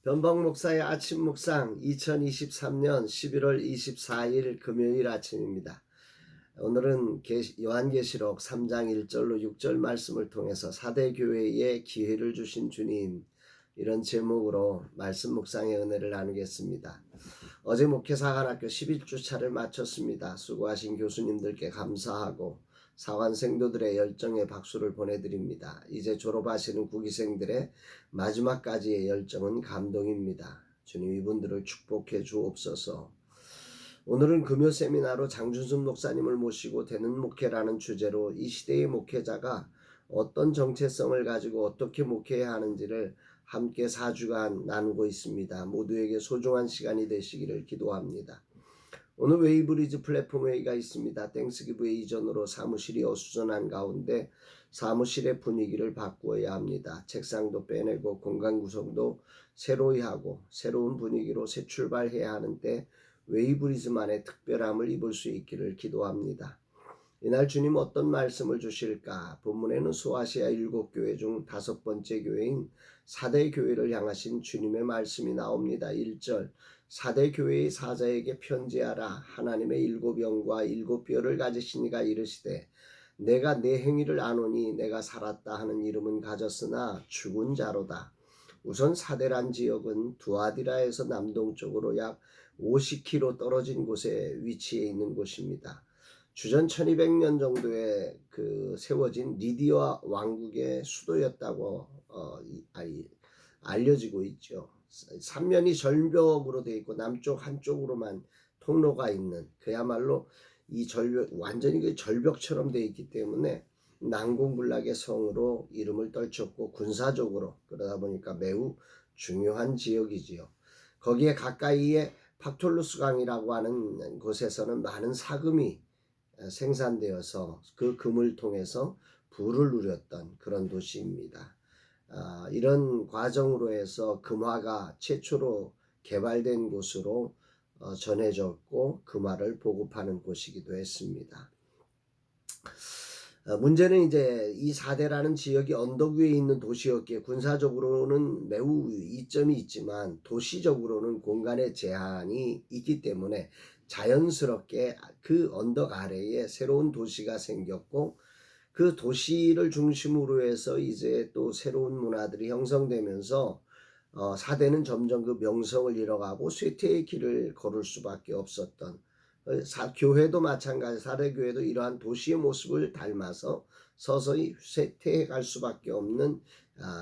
변방 목사의 아침 묵상 2023년 11월 24일 금요일 아침입니다. 오늘은 요한계시록 3장 1절로 6절 말씀을 통해서 4대 교회에 기회를 주신 주님, 이런 제목으로 말씀 묵상의 은혜를 나누겠습니다. 어제 목회사관학교 11주차를 마쳤습니다. 수고하신 교수님들께 감사하고 사관 생도들의 열정에 박수를 보내드립니다. 이제 졸업하시는 구기생들의 마지막까지의 열정은 감동입니다. 주님, 이분들을 축복해 주옵소서. 오늘은 금요 세미나로 장준순 목사님을 모시고 되는 목회라는 주제로 이 시대의 목회자가 어떤 정체성을 가지고 어떻게 목회해야 하는지를 함께 4주간 나누고 있습니다. 모두에게 소중한 시간이 되시기를 기도합니다. 오늘 웨이브리지 플랫폼 회의가 있습니다. 땡스기브 이전으로 사무실이 어수선한 가운데 사무실의 분위기를 바꾸어야 합니다. 책상도 빼내고 공간 구성도 새로이 하고 새로운 분위기로 새 출발해야 하는데 웨이브리즈만의 특별함을 입을 수 있기를 기도합니다. 이날 주님 어떤 말씀을 주실까? 본문에는 소아시아 7교회 중 5번째 교회인 4대 교회를 향하신 주님의 말씀이 나옵니다. 1절, 4대 교회의 사자에게 편지하라. 하나님의 7영과 7뼈를 가지신 이가 이르시되 내가 내 행위를 아노니 내가 살았다 하는 이름은 가졌으나 죽은 자로다. 우선 사대란 지역은 두아디라에서 남동쪽으로 약 50km 떨어진 곳에 위치해 있는 곳입니다. 주전 1200년 정도에 세워진 리디아 왕국의 수도였다고 알려지고 있죠. 삼면이 절벽으로 되어 있고 남쪽 한쪽으로만 통로가 있는, 그야말로 이 절벽, 완전히 절벽처럼 되어 있기 때문에 난공불락의 성으로 이름을 떨쳤고 군사적으로 그러다 보니까 매우 중요한 지역이지요. 거기에 가까이에 팍톨루스 강이라고 하는 곳에서는 많은 사금이 생산되어서 그 금을 통해서 부를 누렸던 그런 도시입니다. 이런 과정으로 해서 금화가 최초로 개발된 곳으로 전해졌고 금화를 보급하는 곳이기도 했습니다. 문제는 이제 이 4대라는 지역이 언덕 위에 있는 도시였기에 군사적으로는 매우 이점이 있지만 도시적으로는 공간의 제한이 있기 때문에 자연스럽게 그 언덕 아래에 새로운 도시가 생겼고 그 도시를 중심으로 해서 이제 또 새로운 문화들이 형성되면서 4대는 점점 그 명성을 잃어가고 쇠퇴의 길을 걸을 수밖에 없었던, 교회도 마찬가지, 4대 교회도 이러한 도시의 모습을 닮아서 서서히 쇠퇴해 갈 수밖에 없는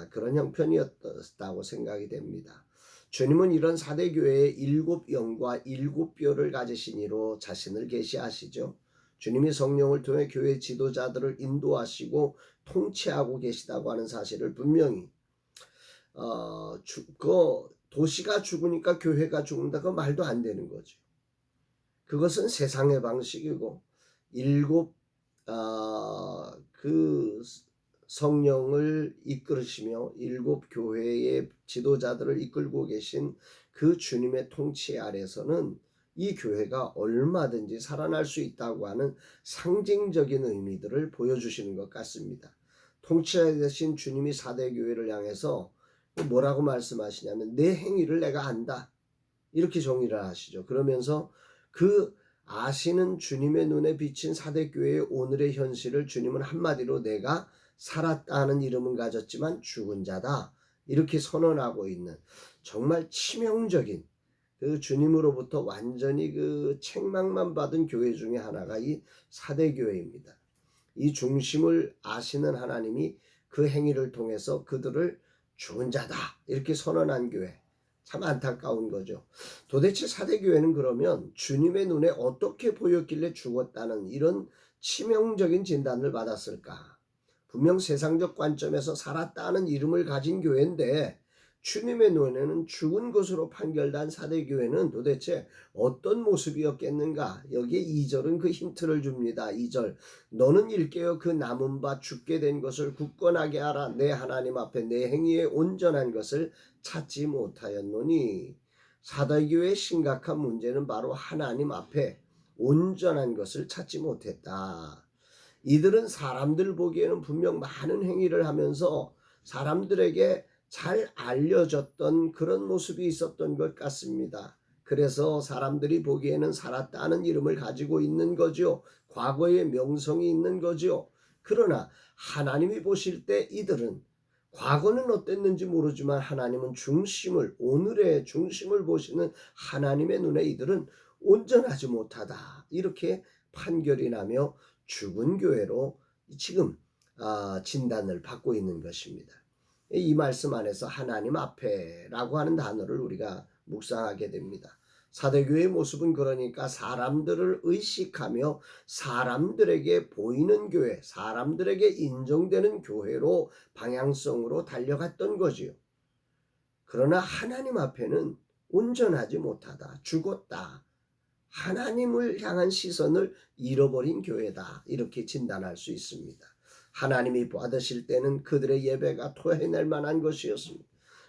그런 형편이었다고 생각이 됩니다. 주님은 이런 4대 교회의 7영과 7뼈를 가지신 이로 자신을 계시하시죠. 주님이 성령을 통해 교회 지도자들을 인도하시고 통치하고 계시다고 하는 사실을 분명히 도시가 죽으니까 교회가 죽는다, 그 말도 안 되는 거죠. 그것은 세상의 방식이고 그 성령을 이끌으시며 7교회의 지도자들을 이끌고 계신 그 주님의 통치 아래서는 이 교회가 얼마든지 살아날 수 있다고 하는 상징적인 의미들을 보여주시는 것 같습니다. 통치자 되신 주님이 4대 교회를 향해서 뭐라고 말씀하시냐면 내 행위를 내가 안다, 이렇게 정의를 하시죠. 그러면서 그 아시는 주님의 눈에 비친 4대 교회의 오늘의 현실을 주님은 한마디로 내가 살았다 하는 이름은 가졌지만 죽은 자다, 이렇게 선언하고 있는 정말 치명적인 그 주님으로부터 완전히 그 책망만 받은 교회 중에 하나가 이 4대 교회입니다. 이 중심을 아시는 하나님이 그 행위를 통해서 그들을 죽은 자다, 이렇게 선언한 교회, 참 안타까운 거죠. 도대체 4대 교회는 그러면 주님의 눈에 어떻게 보였길래 죽었다는 이런 치명적인 진단을 받았을까? 분명 세상적 관점에서 살았다는 이름을 가진 교회인데 주님의 눈에는 죽은 것으로 판결된 4대 교회는 도대체 어떤 모습이었겠는가? 여기에 2절은 그 힌트를 줍니다. 2절, 너는 일깨어 그 남은 바 죽게 된 것을 굳건하게 하라. 내 하나님 앞에 내 행위에 온전한 것을 찾지 못하였노니. 4대 교회의 심각한 문제는 바로 하나님 앞에 온전한 것을 찾지 못했다. 이들은 사람들 보기에는 분명 많은 행위를 하면서 사람들에게 잘 알려졌던 그런 모습이 있었던 것 같습니다. 그래서 사람들이 보기에는 살았다는 이름을 가지고 있는 거죠. 과거의 명성이 있는 거죠. 그러나 하나님이 보실 때 이들은 과거는 어땠는지 모르지만 하나님은 중심을, 오늘의 중심을 보시는 하나님의 눈에 이들은 온전하지 못하다, 이렇게 판결이 나며 죽은 교회로 지금 진단을 받고 있는 것입니다. 이 말씀 안에서 하나님 앞에라고 하는 단어를 우리가 묵상하게 됩니다. 사대교회의 모습은 그러니까 사람들을 의식하며 사람들에게 보이는 교회, 사람들에게 인정되는 교회로 방향성으로 달려갔던 거지요. 그러나 하나님 앞에는 온전하지 못하다, 죽었다, 하나님을 향한 시선을 잃어버린 교회다, 이렇게 진단할 수 있습니다. 하나님이 받으실 때는 그들의 예배가 토해낼 만한 것이었습니다.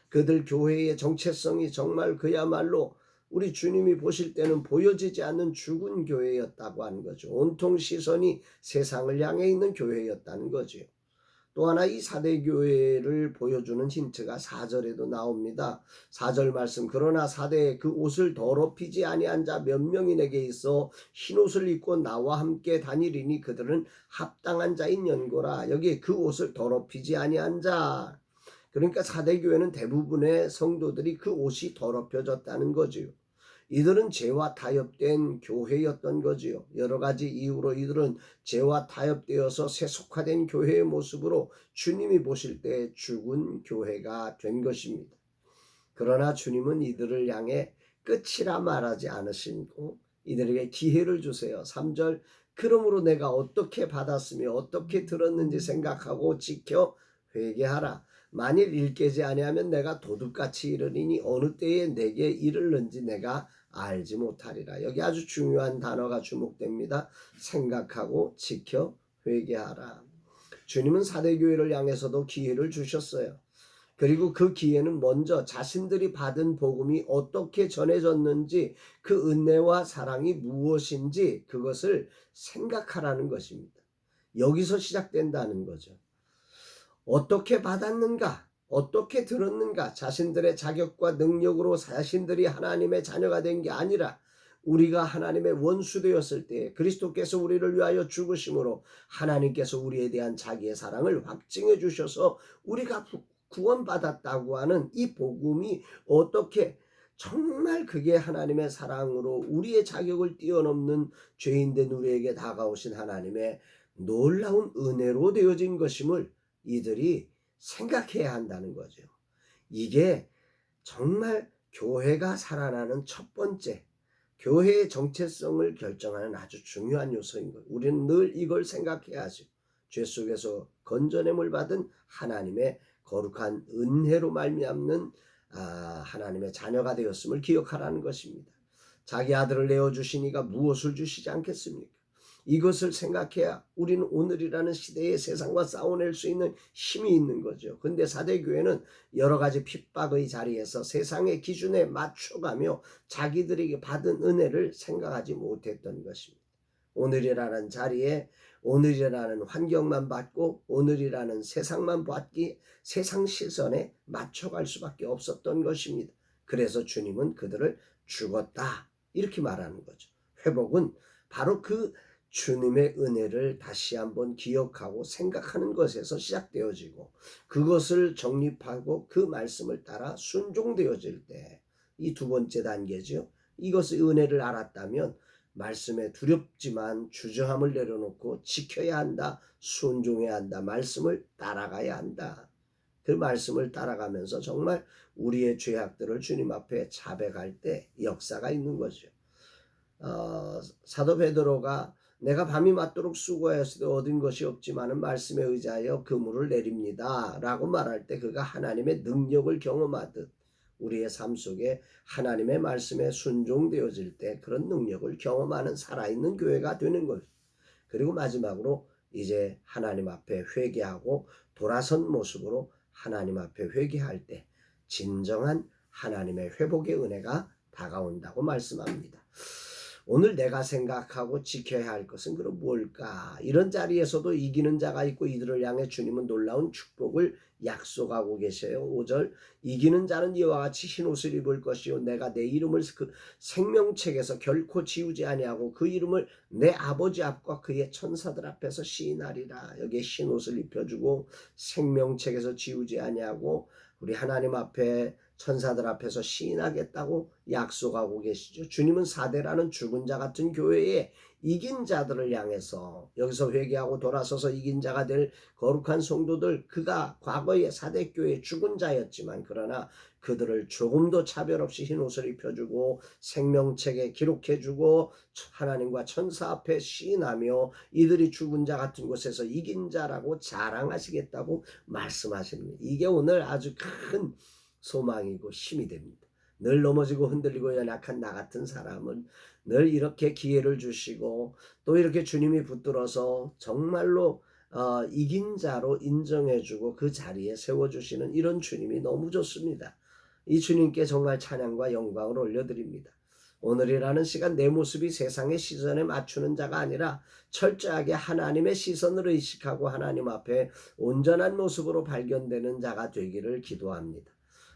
그들 교회의 정체성이 정말 그야말로 우리 주님이 보실 때는 보여지지 않는 죽은 교회였다고 하는 거죠. 온통 시선이 세상을 향해 있는 교회였다는 거죠. 또 하나 이 사대교회를 보여주는 힌트가 4절에도 나옵니다. 4절 말씀, 그러나 사대에 그 옷을 더럽히지 아니한 자 몇 명이 내게 있어 흰옷을 입고 나와 함께 다니리니 그들은 합당한 자인 연고라. 여기 그 옷을 더럽히지 아니한 자, 그러니까 사대교회는 대부분의 성도들이 그 옷이 더럽혀졌다는 거지요. 이들은 죄와 타협된 교회였던 거지요. 여러 가지 이유로 이들은 죄와 타협되어서 세속화된 교회의 모습으로 주님이 보실 때 죽은 교회가 된 것입니다. 그러나 주님은 이들을 향해 끝이라 말하지 않으시고 이들에게 기회를 주세요. 3절, 그러므로 내가 어떻게 받았으며 어떻게 들었는지 생각하고 지켜 회개하라. 만일 일깨지 아니하면 내가 도둑같이 이르리니 어느 때에 내게 이르는지 내가 알지 못하리라. 여기 아주 중요한 단어가 주목됩니다. 생각하고 지켜 회개하라. 주님은 사대교회를 향해서도 기회를 주셨어요. 그리고 그 기회는 먼저 자신들이 받은 복음이 어떻게 전해졌는지, 그 은혜와 사랑이 무엇인지 그것을 생각하라는 것입니다. 여기서 시작된다는 거죠. 어떻게 받았는가, 어떻게 들었는가, 자신들의 자격과 능력으로 자신들이 하나님의 자녀가 된 게 아니라 우리가 하나님의 원수 되었을 때 그리스도께서 우리를 위하여 죽으심으로 하나님께서 우리에 대한 자기의 사랑을 확증해 주셔서 우리가 구원받았다고 하는 이 복음이 어떻게, 정말 그게 하나님의 사랑으로 우리의 자격을 뛰어넘는 죄인된 우리에게 다가오신 하나님의 놀라운 은혜로 되어진 것임을 이들이 생각해야 한다는 거죠. 이게 정말 교회가 살아나는 첫 번째, 교회의 정체성을 결정하는 아주 중요한 요소인 거예요. 우리는 늘 이걸 생각해야 하죠. 죄 속에서 건져냄을 받은 하나님의 거룩한 은혜로 말미암는 하나님의 자녀가 되었음을 기억하라는 것입니다. 자기 아들을 내어주시니가 무엇을 주시지 않겠습니까? 이것을 생각해야 우리는 오늘이라는 시대에 세상과 싸워낼 수 있는 힘이 있는 거죠. 근데 사대교회는 여러 가지 핍박의 자리에서 세상의 기준에 맞춰가며 자기들에게 받은 은혜를 생각하지 못했던 것입니다. 오늘이라는 자리에 오늘이라는 환경만 받고 오늘이라는 세상만 받기, 세상 시선에 맞춰갈 수밖에 없었던 것입니다. 그래서 주님은 그들을 죽었다, 이렇게 말하는 거죠. 회복은 바로 그 주님의 은혜를 다시 한번 기억하고 생각하는 것에서 시작되어지고, 그것을 정립하고 그 말씀을 따라 순종되어질 때, 이 두 번째 단계죠. 이것의 은혜를 알았다면 말씀에 두렵지만 주저함을 내려놓고 지켜야 한다, 순종해야 한다, 말씀을 따라가야 한다. 그 말씀을 따라가면서 정말 우리의 죄악들을 주님 앞에 자백할 때 역사가 있는 거죠. 사도 베드로가 내가 밤이 맞도록 수고하였으되 얻은 것이 없지만은 말씀에 의지하여 그물을 내립니다 라고 말할 때 그가 하나님의 능력을 경험하듯 우리의 삶 속에 하나님의 말씀에 순종되어질 때 그런 능력을 경험하는 살아있는 교회가 되는 것. 그리고 마지막으로 이제 하나님 앞에 회개하고 돌아선 모습으로 하나님 앞에 회개할 때 진정한 하나님의 회복의 은혜가 다가온다고 말씀합니다. 오늘 내가 생각하고 지켜야 할 것은 그럼 뭘까? 이런 자리에서도 이기는 자가 있고 이들을 향해 주님은 놀라운 축복을 약속하고 계셔요. 5절 이기는 자는 이와 같이 흰 옷을 입을 것이요 내가 내 이름을 그 생명책에서 결코 지우지 아니하고 그 이름을 내 아버지 앞과 그의 천사들 앞에서 시인하리라. 여기에 흰 옷을 입혀주고 생명책에서 지우지 아니하고 우리 하나님 앞에 천사들 앞에서 시인하겠다고 약속하고 계시죠. 주님은 사대라는 죽은 자 같은 교회에 이긴 자들을 향해서 여기서 회개하고 돌아서서 이긴 자가 될 거룩한 성도들, 그가 과거에 사대교회 죽은 자였지만 그러나 그들을 조금도 차별 없이 흰 옷을 입혀주고 생명책에 기록해주고 하나님과 천사 앞에 시인하며 이들이 죽은 자 같은 곳에서 이긴 자라고 자랑하시겠다고 말씀하십니다. 이게 오늘 아주 큰 소망이고 힘이 됩니다. 늘 넘어지고 흔들리고 연약한 나 같은 사람은 늘 이렇게 기회를 주시고 또 이렇게 주님이 붙들어서 정말로 이긴 자로 인정해주고 그 자리에 세워주시는 이런 주님이 너무 좋습니다. 이 주님께 정말 찬양과 영광을 올려드립니다. 오늘이라는 시간 내 모습이 세상의 시선에 맞추는 자가 아니라 철저하게 하나님의 시선을 의식하고 하나님 앞에 온전한 모습으로 발견되는 자가 되기를 기도합니다.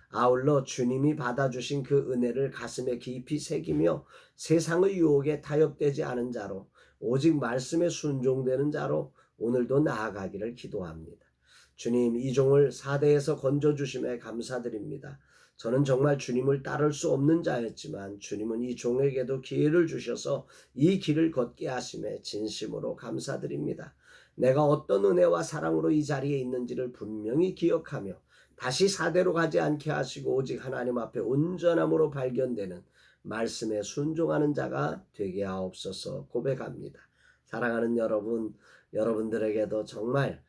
아울러 주님이 받아주신 그 은혜를 가슴에 깊이 새기며 세상의 유혹에 타협되지 않은 자로 오직 말씀에 순종되는 자로 오늘도 나아가기를 기도합니다. 주님, 이 종을 사대에서 건져주심에 감사드립니다. 저는 정말 주님을 따를 수 없는 자였지만 주님은 이 종에게도 기회를 주셔서 이 길을 걷게 하심에 진심으로 감사드립니다. 내가 어떤 은혜와 사랑으로 이 자리에 있는지를 분명히 기억하며 다시 사대로 가지 않게 하시고 오직 하나님 앞에 온전함으로 발견되는 말씀에 순종하는 자가 되게 하옵소서 고백합니다. 사랑하는 여러분, 여러분들에게도 정말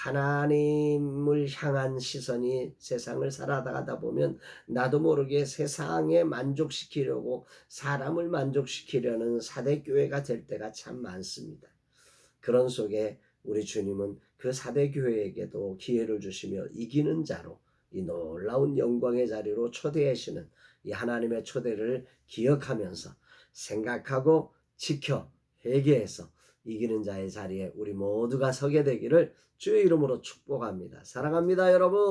하나님을 향한 시선이 세상을 살아가다 보면 나도 모르게 세상에 만족시키려고 사람을 만족시키려는 사대교회가 될 때가 참 많습니다. 그런 속에 우리 주님은 그 사대교회에게도 기회를 주시며 이기는 자로 이 놀라운 영광의 자리로 초대하시는 이 하나님의 초대를 기억하면서 생각하고 지켜 회개해서 이기는 자의 자리에 우리 모두가 서게 되기를 주의 이름으로 축복합니다. 사랑합니다, 여러분.